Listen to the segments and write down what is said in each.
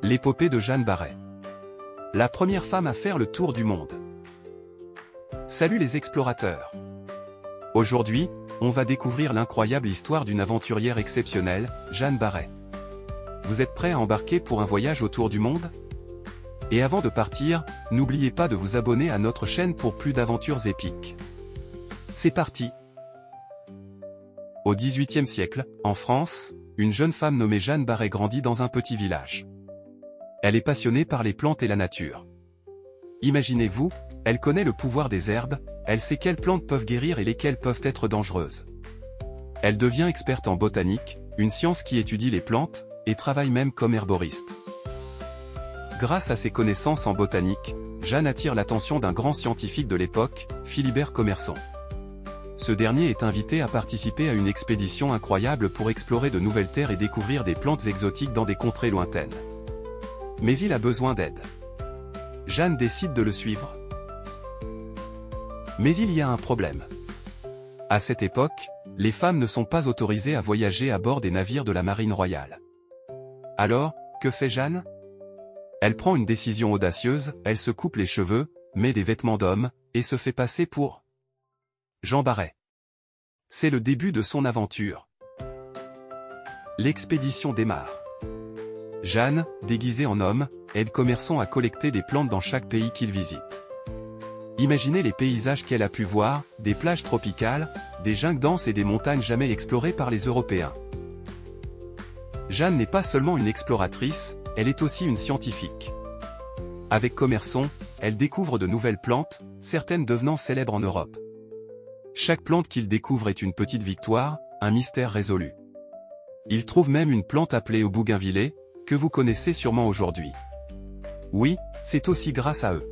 L'épopée de Jeanne Barret. La première femme à faire le tour du monde. Salut les explorateurs. Aujourd'hui, on va découvrir l'incroyable histoire d'une aventurière exceptionnelle, Jeanne Barret. Vous êtes prêts à embarquer pour un voyage autour du monde? Et avant de partir, n'oubliez pas de vous abonner à notre chaîne pour plus d'aventures épiques. C'est parti! Au XVIIIe siècle, en France, une jeune femme nommée Jeanne Barret grandit dans un petit village. Elle est passionnée par les plantes et la nature. Imaginez-vous, elle connaît le pouvoir des herbes, elle sait quelles plantes peuvent guérir et lesquelles peuvent être dangereuses. Elle devient experte en botanique, une science qui étudie les plantes, et travaille même comme herboriste. Grâce à ses connaissances en botanique, Jeanne attire l'attention d'un grand scientifique de l'époque, Philibert Commerson. Ce dernier est invité à participer à une expédition incroyable pour explorer de nouvelles terres et découvrir des plantes exotiques dans des contrées lointaines. Mais il a besoin d'aide. Jeanne décide de le suivre. Mais il y a un problème. À cette époque, les femmes ne sont pas autorisées à voyager à bord des navires de la marine royale. Alors, que fait Jeanne? Elle prend une décision audacieuse, elle se coupe les cheveux, met des vêtements d'homme, et se fait passer pour Jeanne Barret. C'est le début de son aventure. L'expédition démarre. Jeanne, déguisée en homme, aide Commerson à collecter des plantes dans chaque pays qu'il visite. Imaginez les paysages qu'elle a pu voir, des plages tropicales, des jungles denses et des montagnes jamais explorées par les Européens. Jeanne n'est pas seulement une exploratrice, elle est aussi une scientifique. Avec Commerson, elle découvre de nouvelles plantes, certaines devenant célèbres en Europe. Chaque plante qu'il découvre est une petite victoire, un mystère résolu. Il trouve même une plante appelée au bougainvillet, que vous connaissez sûrement aujourd'hui. Oui, c'est aussi grâce à eux.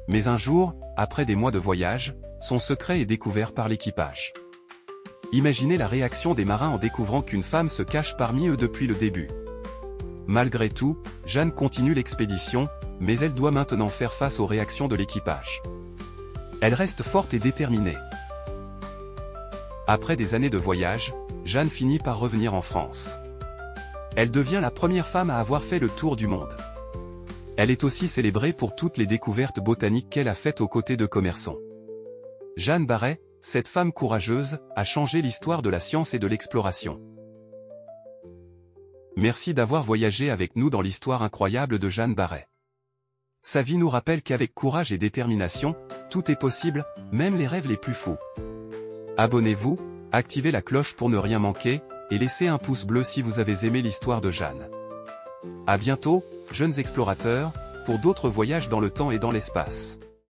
Mais un jour, après des mois de voyage, son secret est découvert par l'équipage. Imaginez la réaction des marins en découvrant qu'une femme se cache parmi eux depuis le début. Malgré tout, Jeanne continue l'expédition, mais elle doit maintenant faire face aux réactions de l'équipage. Elle reste forte et déterminée. Après des années de voyage, Jeanne finit par revenir en France. Elle devient la première femme à avoir fait le tour du monde. Elle est aussi célébrée pour toutes les découvertes botaniques qu'elle a faites aux côtés de Commerson. Jeanne Barret, cette femme courageuse, a changé l'histoire de la science et de l'exploration. Merci d'avoir voyagé avec nous dans l'histoire incroyable de Jeanne Barret. Sa vie nous rappelle qu'avec courage et détermination, tout est possible, même les rêves les plus fous. Abonnez-vous, activez la cloche pour ne rien manquer, et laissez un pouce bleu si vous avez aimé l'histoire de Jeanne. À bientôt, jeunes explorateurs, pour d'autres voyages dans le temps et dans l'espace.